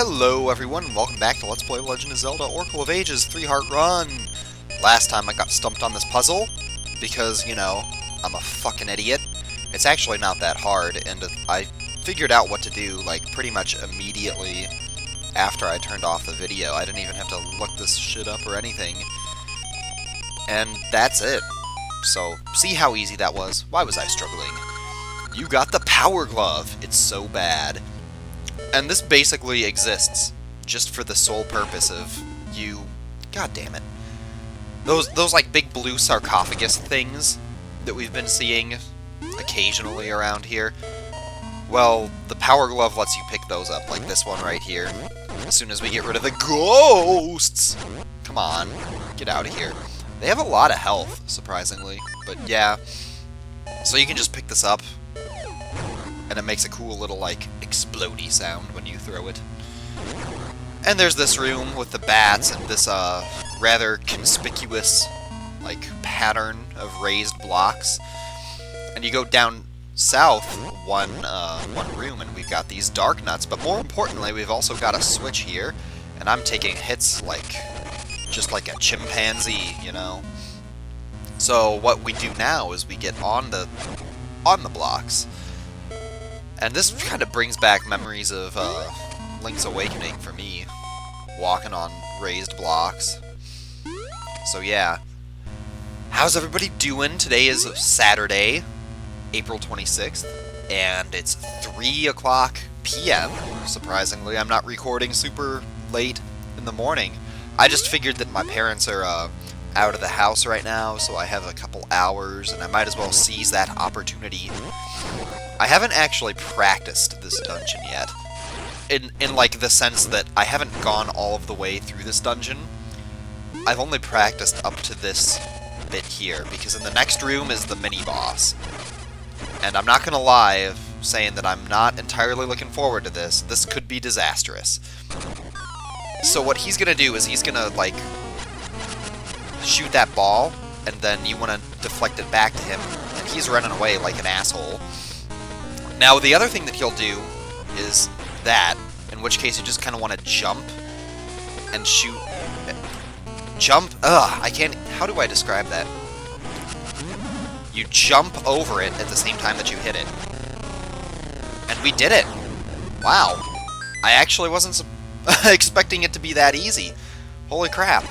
Hello everyone, and welcome back to Let's Play Legend of Zelda Oracle of Ages 3-Heart Run! Last time I got stumped on this puzzle, because, you know, I'm a fucking idiot. It's actually not that hard, and I figured out what to do, like, pretty much immediately after I turned off the video. I didn't even have to look this shit up or anything. And that's it. So, see how easy that was? Why was I struggling? You got the Power Glove! It's so bad. And this basically exists just for the sole purpose of you... God damn it. Those like big blue sarcophagus things that we've been seeing occasionally around here. Well, the Power Glove lets you pick those up, like this one right here. As soon as we get rid of the ghosts! Come on, get out of here. They have a lot of health, surprisingly, but yeah. So you can just pick this up, and it makes a cool little, like, explodey sound when you throw it. And there's this room with the bats and this, rather conspicuous, like, pattern of raised blocks. And you go down south one room and we've got these dark nuts, but more importantly, we've also got a switch here, and I'm taking hits like, just like a chimpanzee, you know? So what we do now is we get on the blocks. And this kind of brings back memories of Link's Awakening for me, walking on raised blocks. So yeah. How's everybody doing? Today is Saturday, April 26th, and it's 3 o'clock p.m. Surprisingly, I'm not recording super late in the morning. I just figured that my parents are out of the house right now, so I have a couple hours, and I might as well seize that opportunity. I haven't actually practiced this dungeon yet, in like the sense that I haven't gone all of the way through this dungeon. I've only practiced up to this bit here, because in the next room is the mini-boss. And I'm not gonna lie saying that I'm not entirely looking forward to this. This could be disastrous. So what he's gonna do is he's gonna, like, shoot that ball, and then you wanna deflect it back to him, and he's running away like an asshole. Now, the other thing that he'll do is that, in which case you just kind of want to jump and shoot. Jump? Ugh, I can't... How do I describe that? You jump over it at the same time that you hit it. And we did it! Wow. I actually wasn't expecting it to be that easy. Holy crap.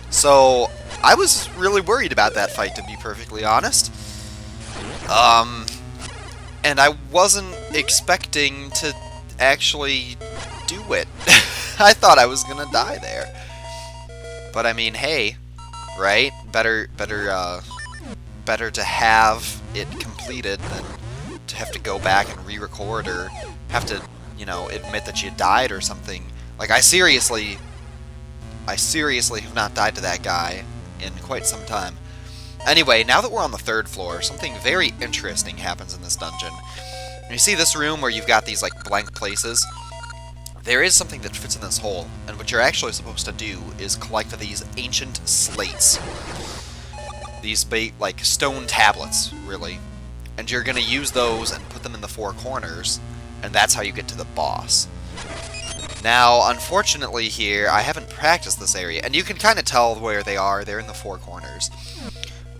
So, I was really worried about that fight, to be perfectly honest. And I wasn't expecting to actually do it. I thought I was gonna die there. But I mean, hey, right? Better to have it completed than to have to go back and re-record or have to, you know, admit that you died or something. Like, I seriously have not died to that guy in quite some time. Anyway, now that we're on the 3rd floor, something very interesting happens in this dungeon. You see this room where you've got these, like, blank places? There is something that fits in this hole, and what you're actually supposed to do is collect these ancient slates. These, like, stone tablets, really. And you're gonna use those and put them in the 4 corners, and that's how you get to the boss. Now, unfortunately here, I haven't practiced this area, and you can kind of tell where they are. They're in the 4 corners.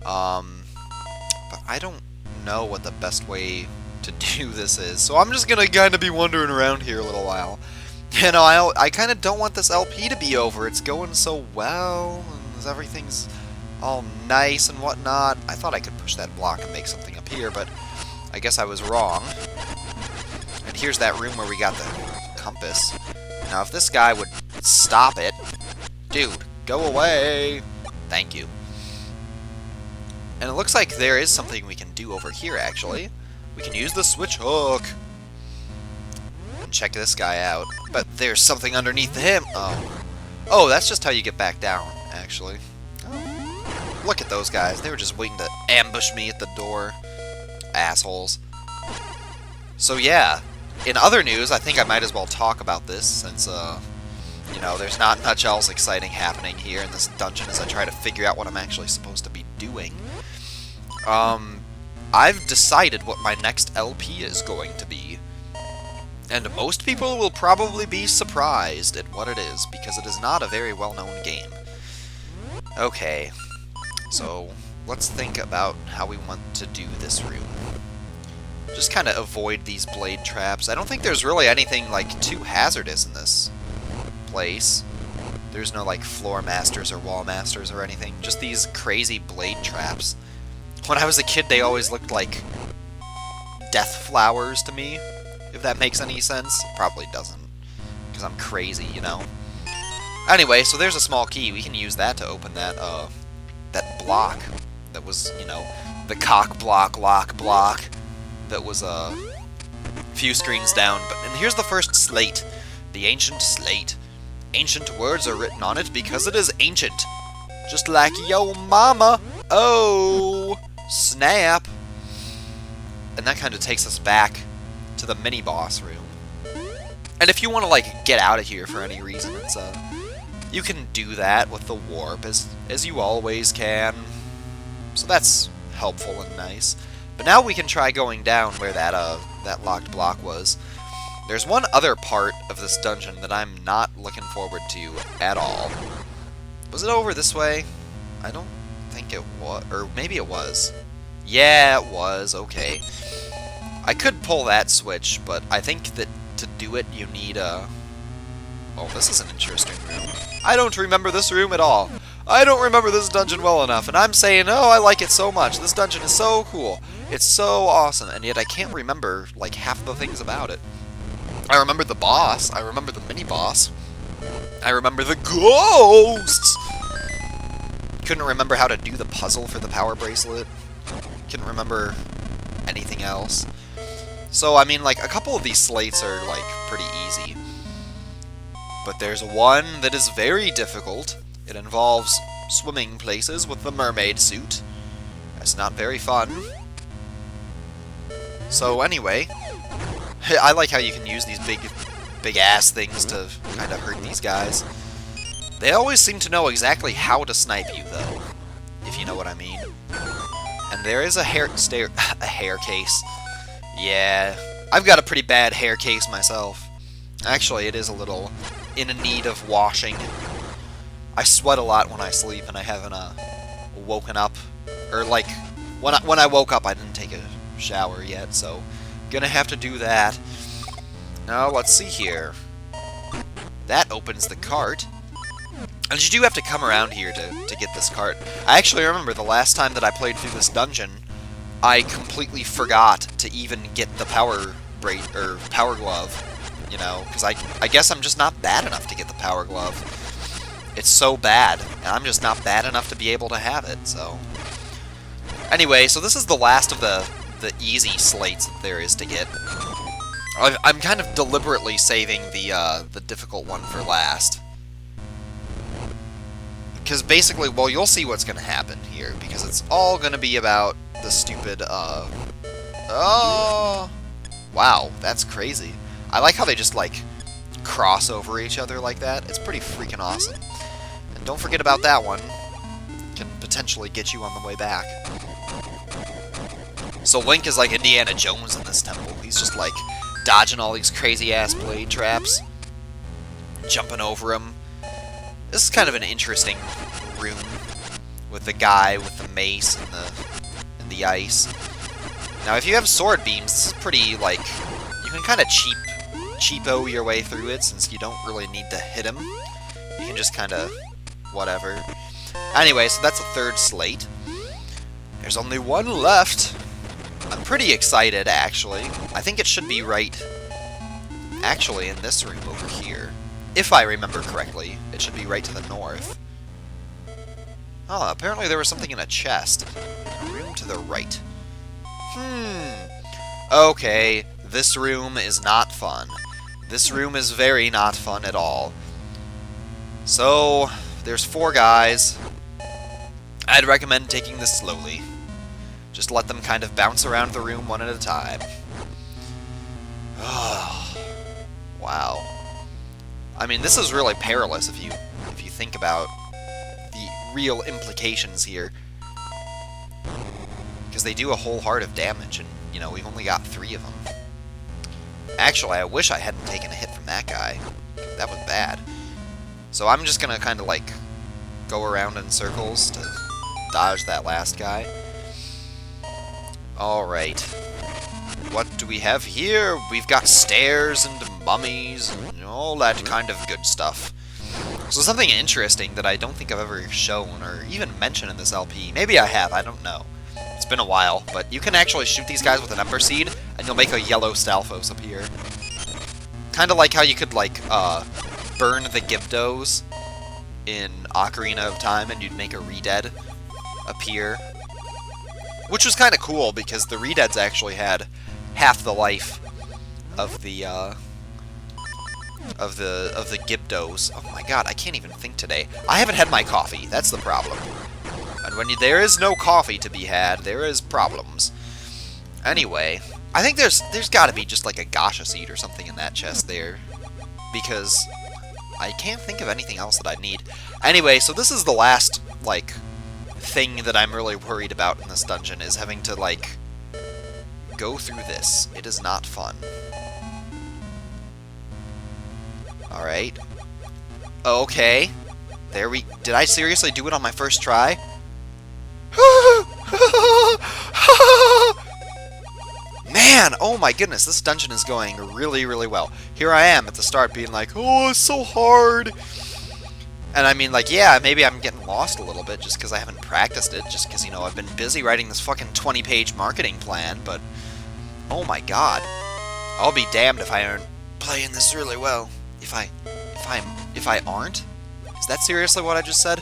But I don't know what the best way to do this is, so I'm just gonna kind of be wandering around here a little while. You know, I kind of don't want this LP to be over. It's going so well, and everything's all nice and whatnot. I thought I could push that block and make something up here, but I guess I was wrong. And here's that room where we got the compass. Now, if this guy would stop it... Dude, go away! Thank you. And it looks like there is something we can do over here, actually. We can use the switch hook. And check this guy out. But there's something underneath him. Oh, that's just how you get back down, actually. Oh. Look at those guys. They were just waiting to ambush me at the door. Assholes. So, yeah. In other news, I think I might as well talk about this, since, you know, there's not much else exciting happening here in this dungeon as I try to figure out what I'm actually supposed to be doing. I've decided what my next LP is going to be. And most people will probably be surprised at what it is, because it is not a very well-known game. Okay, so let's think about how we want to do this room. Just kind of avoid these blade traps. I don't think there's really anything, like, too hazardous in this place. There's no, like, floor masters or wall masters or anything. Just these crazy blade traps. When I was a kid, they always looked like death flowers to me, if that makes any sense. It probably doesn't, because I'm crazy, you know? Anyway, so there's a small key. We can use that to open that, that block that was, you know, the cock block, lock block that was, a few screens down. And here's the first slate. The ancient slate. Ancient words are written on it because it is ancient. Just like yo mama. Oh, snap. And that kind of takes us back to the mini-boss room. And if you want to, like, get out of here for any reason, it's, you can do that with the warp, as you always can. So that's helpful and nice. But now we can try going down where that locked block was. There's one other part of this dungeon that I'm not looking forward to at all. Was it over this way? I don't think it was. Or maybe it was. Yeah, it was. Okay. I could pull that switch, but I think that to do it, you need a... Oh, this is an interesting room. I don't remember this room at all. I don't remember this dungeon well enough, and I'm saying, oh, I like it so much. This dungeon is so cool. It's so awesome, and yet I can't remember, like, half the things about it. I remember the boss. I remember the mini-boss. I remember the ghosts! Couldn't remember how to do the puzzle for the power bracelet. Couldn't remember anything else. So, I mean, like, a couple of these slates are, like, pretty easy. But there's one that is very difficult. It involves swimming places with the mermaid suit. That's not very fun. So, anyway, I like how you can use these big-ass things to kind of hurt these guys. They always seem to know exactly how to snipe you, though, if you know what I mean. And there is a hair case. Yeah, I've got a pretty bad hair case myself. Actually, it is a little in need of washing. I sweat a lot when I sleep, and I haven't woken up, or like when I woke up, I didn't take a shower yet, so gonna have to do that. Now let's see here. That opens the cart. And you do have to come around here to get this cart. I actually remember the last time that I played through this dungeon, I completely forgot to even get the power glove, you know, because I guess I'm just not bad enough to get the power glove. It's so bad, and I'm just not bad enough to be able to have it, so... Anyway, so this is the last of the easy slates that there is to get. I'm kind of deliberately saving the difficult one for last. Because basically, well, you'll see what's going to happen here, because it's all going to be about the stupid, oh! Wow, that's crazy. I like how they just, like, cross over each other like that. It's pretty freaking awesome. And don't forget about that one. Can potentially get you on the way back. So Link is like Indiana Jones in this temple. He's just, like, dodging all these crazy-ass blade traps. Jumping over them. This is kind of an interesting room with the guy with the mace and the ice. Now, if you have sword beams, this is pretty, like, you can kind of cheapo your way through it since you don't really need to hit him. You can just kind of whatever. Anyway, so that's a third slate. There's only one left. I'm pretty excited, actually. I think it should be right, actually, in this room over here. If I remember correctly, it should be right to the north. Oh, apparently there was something in a chest. A room to the right. Okay, this room is not fun. This room is very not fun at all. So, there's 4 guys. I'd recommend taking this slowly. Just let them kind of bounce around the room one at a time. Wow. I mean, this is really perilous if you think about the real implications here. Because they do a whole heart of damage, and, you know, we've only got 3 of them. Actually, I wish I hadn't taken a hit from that guy. That was bad. So I'm just gonna kind of like go around in circles to dodge that last guy. Alright. What do we have here? We've got stairs and mummies and all that kind of good stuff. So something interesting that I don't think I've ever shown or even mentioned in this LP. Maybe I have, I don't know. It's been a while, but you can actually shoot these guys with an Ember Seed, and you'll make a yellow Stalfos appear. Kind of like how you could, like, burn the Gyptos in Ocarina of Time, and you'd make a Redead appear. Which was kind of cool, because the Redeads actually had half the life of the Gyptos. Oh my god, I can't even think today. I haven't had my coffee, that's the problem. And when there is no coffee to be had, there is problems. Anyway, I think there's got to be just like a Gasha Seed or something in that chest there. Because I can't think of anything else that I need. Anyway, so this is the last, like, thing that I'm really worried about in this dungeon, is having to, like, go through this. It is not fun. Alright. Okay. There we... Did I seriously do it on my first try? Man, oh my goodness, this dungeon is going really, really well. Here I am at the start being like, oh, it's so hard. And I mean, like, yeah, maybe I'm getting lost a little bit just because I haven't practiced it, just because, you know, I've been busy writing this fucking 20-page marketing plan, but oh my god. I'll be damned if I aren't playing this really well. If I aren't? Is that seriously what I just said?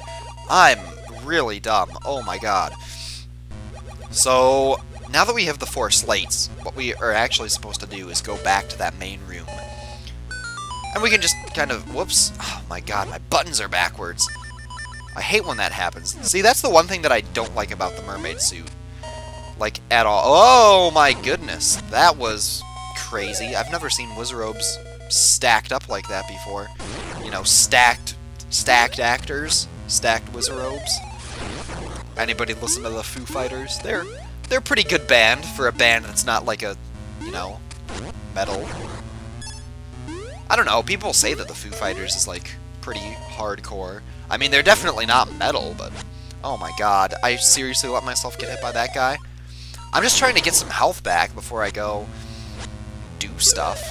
I'm really dumb. Oh my god. So, now that we have the 4 slates, what we are actually supposed to do is go back to that main room. And we can just kind of... Whoops. Oh my god, my buttons are backwards. I hate when that happens. See, that's the one thing that I don't like about the mermaid suit. Like, at all. Oh my goodness. That was crazy. I've never seen Wizardrobes stacked up like that before. You know, stacked actors. Stacked Wizardrobes. Anybody listen to the Foo Fighters? They're a pretty good band for a band that's not like a, you know, metal. I don't know, people say that the Foo Fighters is like pretty hardcore. I mean, they're definitely not metal, but oh my god, I seriously let myself get hit by that guy? I'm just trying to get some health back before I go do stuff.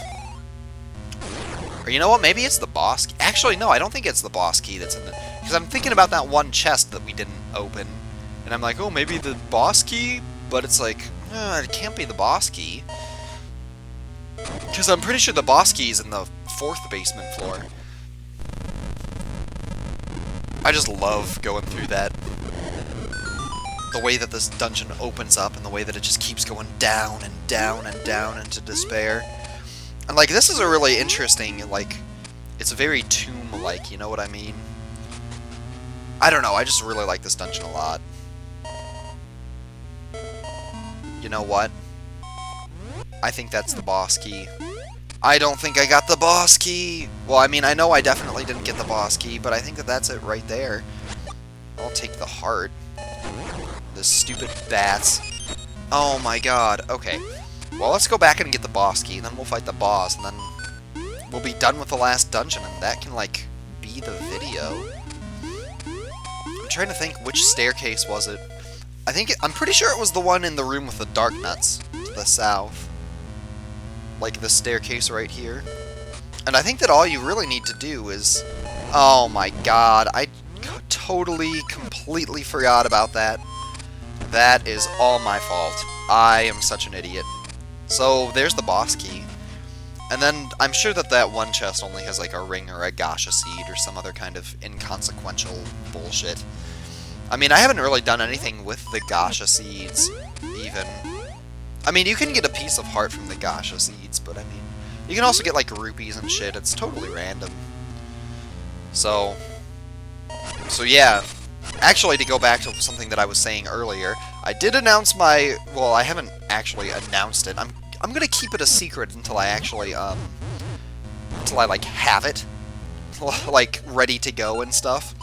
Or you know what, maybe it's the boss key. Actually, no, I don't think it's the boss key that's in the... Because I'm thinking about that one chest that we didn't open. And I'm like, oh, maybe the boss key? But it's like, it can't be the boss key. Because I'm pretty sure the boss key is in the 4th basement floor. I just love going through that. The way that this dungeon opens up and the way that it just keeps going down and down and down into despair. And, like, this is a really interesting, like, it's very tomb-like, you know what I mean? I don't know, I just really like this dungeon a lot. You know what? I think that's the boss key. I don't think I got the boss key! Well, I mean, I know I definitely didn't get the boss key, but I think that that's it right there. I'll take the heart. The stupid bats. Oh my god, okay. Well, let's go back and get the boss key, and then we'll fight the boss, and then we'll be done with the last dungeon, and that can, like, be the video. I'm trying to think which staircase was it. I'm pretty sure it was the one in the room with the dark nuts to the south. Like the staircase right here. And I think that all you really need to do is... Oh my god, I totally, completely forgot about that. That is all my fault. I am such an idiot. So, there's the boss key. And then, I'm sure that that one chest only has like a ring or a Gasha Seed or some other kind of inconsequential bullshit. I mean, I haven't really done anything with the Gasha Seeds, even. I mean, you can get a piece of heart from the Gasha Seeds, but I mean, you can also get like rupees and shit. It's totally random. So yeah. Actually, to go back to something that I was saying earlier, I did announce my... Well, I haven't actually announced it. I'm gonna keep it a secret until I actually, until I, like, have it, like, ready to go and stuff.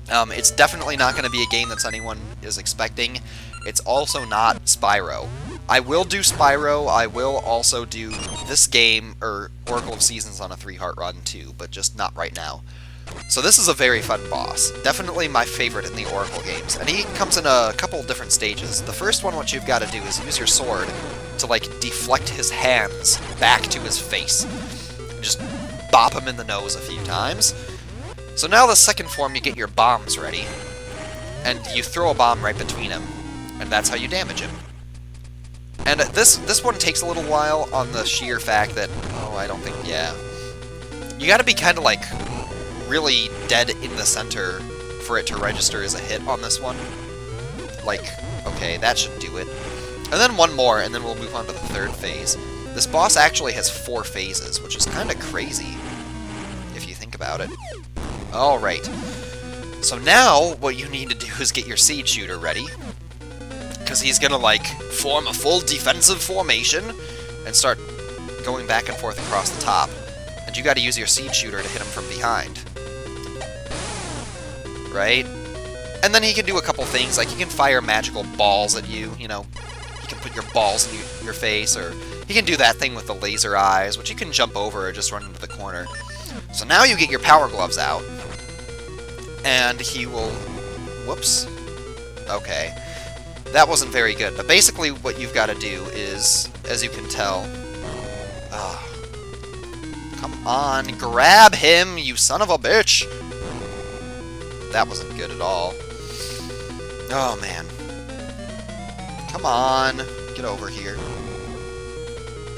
It's definitely not gonna be a game that anyone is expecting. It's also not Spyro. I will do Spyro, I will also do this game, or Oracle of Seasons on a 3-heart run too, but just not right now. So this is a very fun boss. Definitely my favorite in the Oracle games. And he comes in a couple different stages. The first one, what you've got to do is use your sword to, like, deflect his hands back to his face. Just bop him in the nose a few times. So now the second form, you get your bombs ready. And you throw a bomb right between him. And that's how you damage him. And this one takes a little while on the sheer fact that... Oh, I don't think... Yeah. You gotta be kind of, like, really dead in the center for it to register as a hit on this one. Like, okay, that should do it. And then one more, and then we'll move on to the third phase. This boss actually has 4 phases, which is kind of crazy, if you think about it. Alright. So now, what you need to do is get your Seed Shooter ready. Because he's gonna, like, form a full defensive formation and start going back and forth across the top. And you gotta use your Seed Shooter to hit him from behind. Right? And then he can do a couple things, like he can fire magical balls at you, you know. He can put your balls in your face, or he can do that thing with the laser eyes, which you can jump over or just run into the corner. So now you get your Power Gloves out, and he will... Whoops. Okay. That wasn't very good, but basically what you've got to do is, as you can tell... Come on, grab him, you son of a bitch! That wasn't good at all. Oh, man. Come on, get over here.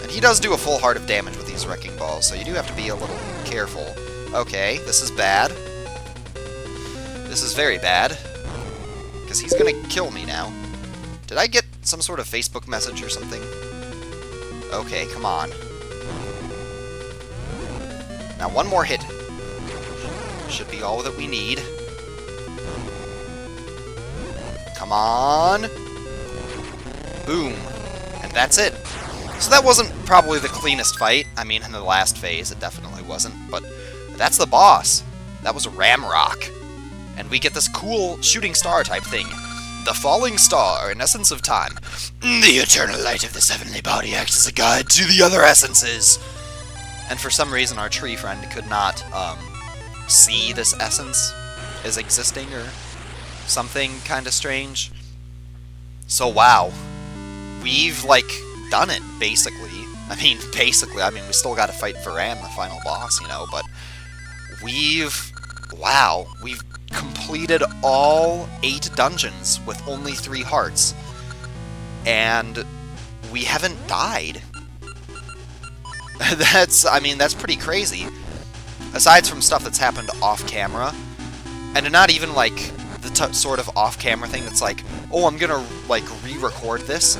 And he does do a full heart of damage with these Wrecking Balls, so you do have to be a little careful. Okay, this is bad. This is very bad. Because he's gonna kill me now. Did I get some sort of Facebook message or something? Okay, come on. Now one more hit. Should be all that we need. Come on! Boom. And that's it. So that wasn't probably the cleanest fight. I mean, in the last phase, it definitely wasn't. But that's the boss. That was Ramrock. And we get this cool shooting star type thing. The falling star, an essence of time. The eternal light of this heavenly body acts as a guide to the other essences. And for some reason, our tree friend could not see this essence as existing or something kind of strange. So wow, we've like done it basically. I mean, we still got to fight Varan, the final boss, you know. But we've completed all 8 dungeons with only 3 hearts, and we haven't died. That's pretty crazy. Aside from stuff that's happened off camera, and not even like the sort of off-camera thing that's like, oh, I'm gonna like re-record this,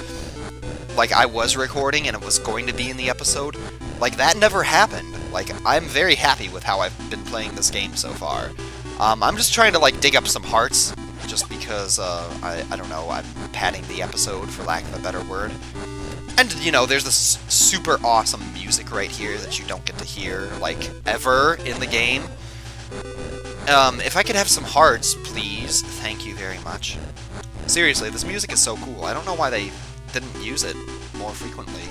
like I was recording and it was going to be in the episode. Like that never happened. Like I'm very happy with how I've been playing this game so far. I'm just trying to like dig up some hearts, just because I don't know, I'm padding the episode for lack of a better word. And, you know, there's this super awesome music right here that you don't get to hear, like, ever in the game. If I could have some hearts, please. Thank you very much. Seriously, this music is so cool. I don't know why they didn't use it more frequently.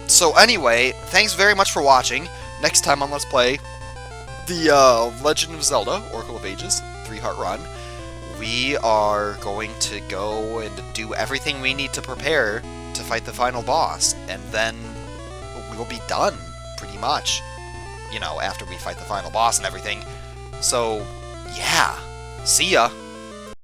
So anyway, thanks very much for watching. Next time on Let's Play the Legend of Zelda, Oracle of Ages, 3-heart run, we are going to go and do everything we need to prepare to fight the final boss, and then we'll be done, pretty much, you know, after we fight the final boss and everything. So, yeah, see ya!